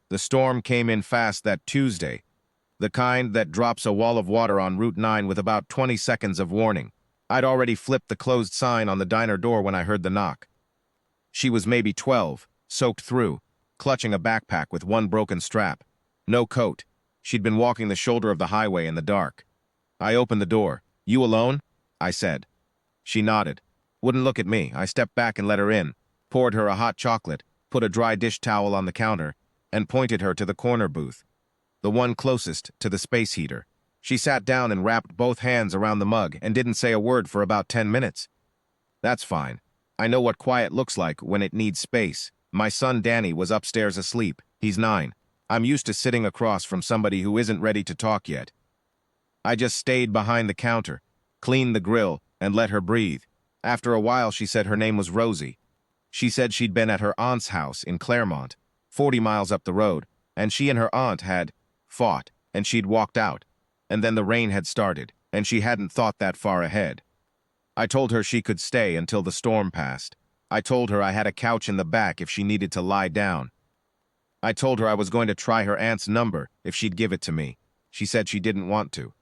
The storm came in fast that Tuesday, the kind that drops a wall of water on Route 9 with about 20 seconds of warning. I'd already flipped the closed sign on the diner door when I heard the knock. She was maybe 12, soaked through, clutching a backpack with one broken strap. No coat. She'd been walking the shoulder of the highway in the dark. I opened the door. "You alone?" I said. She nodded. Wouldn't look at me. I stepped back and let her in, poured her a hot chocolate, put a dry dish towel on the counter, and pointed her to the corner booth, the one closest to the space heater. She sat down and wrapped both hands around the mug and didn't say a word for about 10 minutes. That's fine. I know what quiet looks like when it needs space. My son Danny was upstairs asleep. He's 9. I'm used to sitting across from somebody who isn't ready to talk yet. I just stayed behind the counter, cleaned the grill, and let her breathe. After a while, she said her name was Rosie. She said she'd been at her aunt's house in Claremont, 40 miles up the road, and she and her aunt had fought, and she'd walked out. And then the rain had started, and she hadn't thought that far ahead. I told her she could stay until the storm passed. I told her I had a couch in the back if she needed to lie down. I told her I was going to try her aunt's number if she'd give it to me. She said she didn't want to.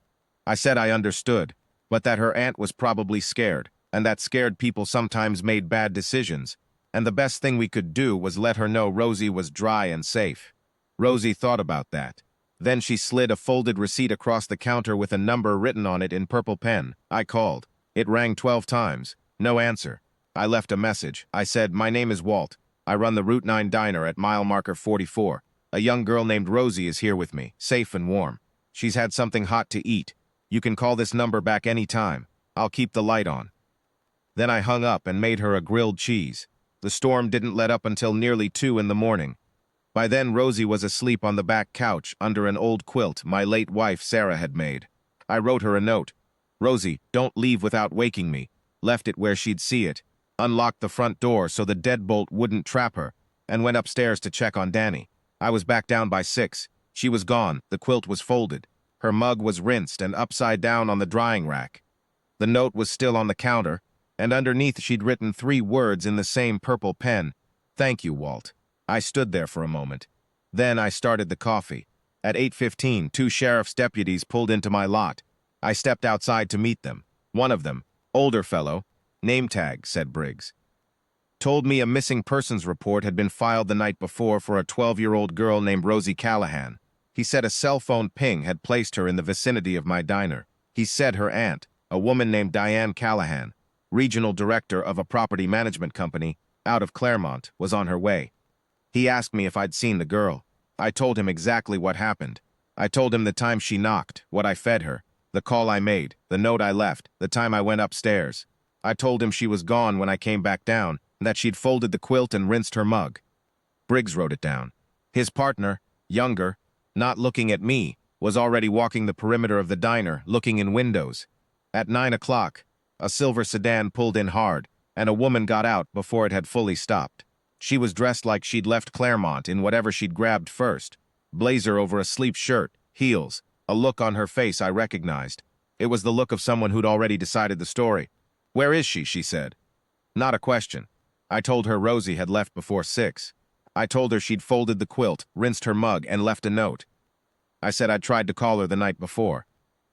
I said I understood, but that her aunt was probably scared, and that scared people sometimes made bad decisions, and the best thing we could do was let her know Rosie was dry and safe. Rosie thought about that. Then she slid a folded receipt across the counter with a number written on it in purple pen. I called. It rang 12 times. No answer. I left a message. I said, "My name is Walt. I run the Route 9 diner at mile marker 44. A young girl named Rosie is here with me, safe and warm. She's had something hot to eat. You can call this number back any time. I'll keep the light on." Then I hung up and made her a grilled cheese. The storm didn't let up until nearly 2 in the morning. By then, Rosie was asleep on the back couch under an old quilt my late wife Sarah had made. I wrote her a note. "Rosie, don't leave without waking me." Left it where she'd see it. Unlocked the front door so the deadbolt wouldn't trap her, and went upstairs to check on Danny. I was back down by 6. She was gone. The quilt was folded. Her mug was rinsed and upside down on the drying rack. The note was still on the counter, and underneath she'd written 3 words in the same purple pen. "Thank you, Walt." I stood there for a moment. Then I started the coffee. At 8:15, 2 sheriff's deputies pulled into my lot. I stepped outside to meet them. One of them, older fellow, "Name tag," said Briggs, told me a missing persons report had been filed the night before for a 12-year-old girl named Rosie Callahan. He said a cell phone ping had placed her in the vicinity of my diner. He said her aunt, a woman named Diane Callahan, regional director of a property management company out of Claremont, was on her way. He asked me if I'd seen the girl. I told him exactly what happened. I told him the time she knocked, what I fed her, the call I made, the note I left, the time I went upstairs. I told him she was gone when I came back down, and that she'd folded the quilt and rinsed her mug. Briggs wrote it down. His partner, younger, not looking at me, was already walking the perimeter of the diner, looking in windows. At 9 o'clock, a silver sedan pulled in hard, and a woman got out before it had fully stopped. She was dressed like she'd left Claremont in whatever she'd grabbed first. Blazer over a sleep shirt, heels, a look on her face I recognized. It was the look of someone who'd already decided the story. "Where is she?" she said. Not a question. I told her Rosie had left before 6. I told her she'd folded the quilt, rinsed her mug, and left a note. I said I'd tried to call her the night before.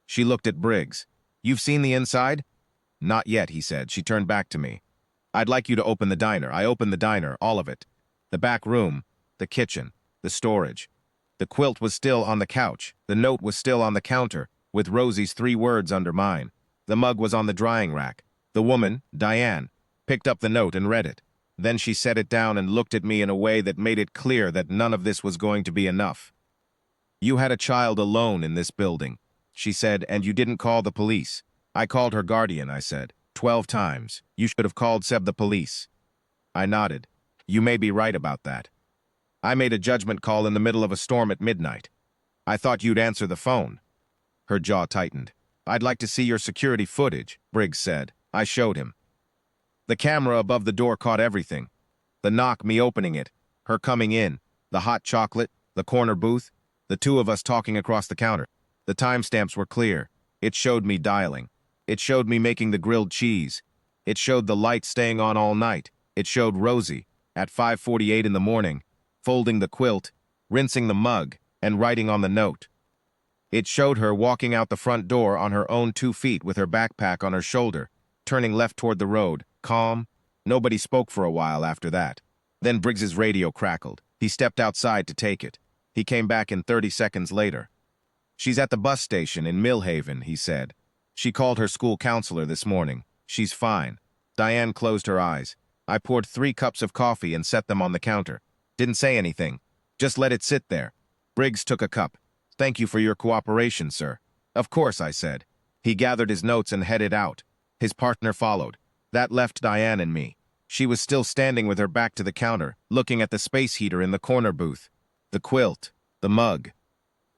She looked at Briggs. "You've seen the inside?" "Not yet," he said. She turned back to me. "I'd like you to open the diner." I opened the diner, all of it. The back room, the kitchen, the storage. The quilt was still on the couch. The note was still on the counter, with Rosie's 3 words under mine. The mug was on the drying rack. The woman, Diane, picked up the note and read it. Then she set it down and looked at me in a way that made it clear that none of this was going to be enough. "You had a child alone in this building," she said, "and you didn't call the police." "I called her guardian," I said. 12 times. "You should have called Seb the police." I nodded. "You may be right about that. I made a judgment call in the middle of a storm at midnight. I thought you'd answer the phone." Her jaw tightened. "I'd like to see your security footage," Briggs said. I showed him. The camera above the door caught everything. The knock, me opening it, her coming in, the hot chocolate, the corner booth, the 2 of us talking across the counter. The timestamps were clear. It showed me dialing. It showed me making the grilled cheese. It showed the light staying on all night. It showed Rosie, at 5:48 in the morning, folding the quilt, rinsing the mug, and writing on the note. It showed her walking out the front door on her own 2 feet with her backpack on her shoulder, turning left toward the road, calm. Nobody spoke for a while after that. Then Briggs's radio crackled. He stepped outside to take it. He came back in 30 seconds later. "She's at the bus station in Millhaven," he said. "She called her school counselor this morning. She's fine." Diane closed her eyes. I poured 3 cups of coffee and set them on the counter. Didn't say anything. Just let it sit there. Briggs took a cup. "Thank you for your cooperation, sir." "Of course," I said. He gathered his notes and headed out. His partner followed. That left Diane and me. She was still standing with her back to the counter, looking at the space heater in the corner booth. The quilt. The mug.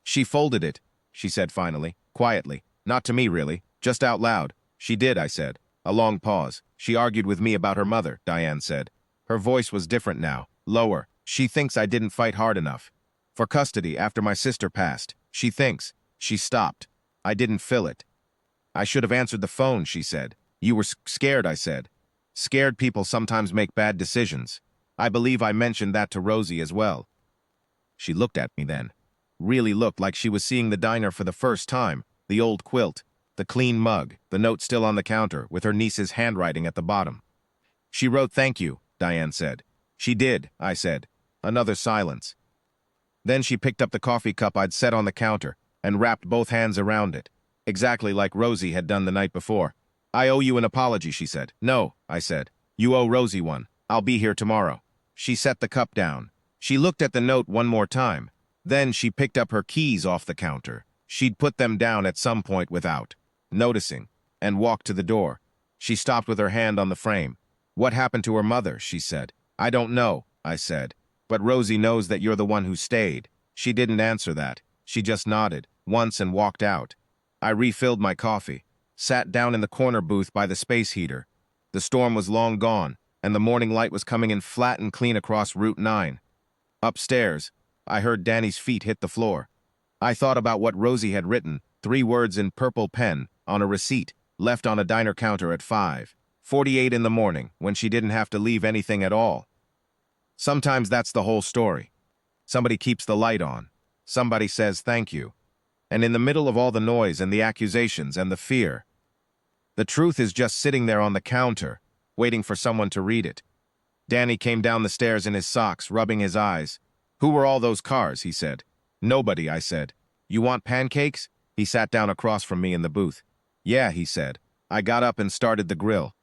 "She folded it," she said finally, quietly. "Not to me, really. Just out loud." "She did," I said. A long pause. "She argued with me about her mother," Diane said. Her voice was different now, lower. "She thinks I didn't fight hard enough for custody after my sister passed. She thinks." She stopped. I didn't fill it. "I should have answered the phone," she said. "You were scared," I said. "Scared people sometimes make bad decisions. I believe I mentioned that to Rosie as well." She looked at me then. Really looked like she was seeing the diner for the first time. The old quilt, the clean mug, the note still on the counter, with her niece's handwriting at the bottom. "She wrote thank you," Diane said. "She did," I said. Another silence. Then she picked up the coffee cup I'd set on the counter and wrapped both hands around it, exactly like Rosie had done the night before. "I owe you an apology," she said. "No," I said. "You owe Rosie one. I'll be here tomorrow." She set the cup down. She looked at the note one more time. Then she picked up her keys off the counter. She'd put them down at some point without noticing, and walked to the door. She stopped with her hand on the frame. "What happened to her mother?" she said. "I don't know," I said. "But Rosie knows that you're the one who stayed." She didn't answer that. She just nodded once and walked out. I refilled my coffee, sat down in the corner booth by the space heater. The storm was long gone, and the morning light was coming in flat and clean across Route 9. Upstairs, I heard Danny's feet hit the floor. I thought about what Rosie had written, 3 words in purple pen, on a receipt, left on a diner counter at 5:48 in the morning, when she didn't have to leave anything at all. Sometimes that's the whole story. Somebody keeps the light on. Somebody says thank you. And in the middle of all the noise and the accusations and the fear, the truth is just sitting there on the counter, waiting for someone to read it. Danny came down the stairs in his socks, rubbing his eyes. "Who were all those cars?" he said. "Nobody," I said. "You want pancakes?" He sat down across from me in the booth. "Yeah," he said. I got up and started the grill.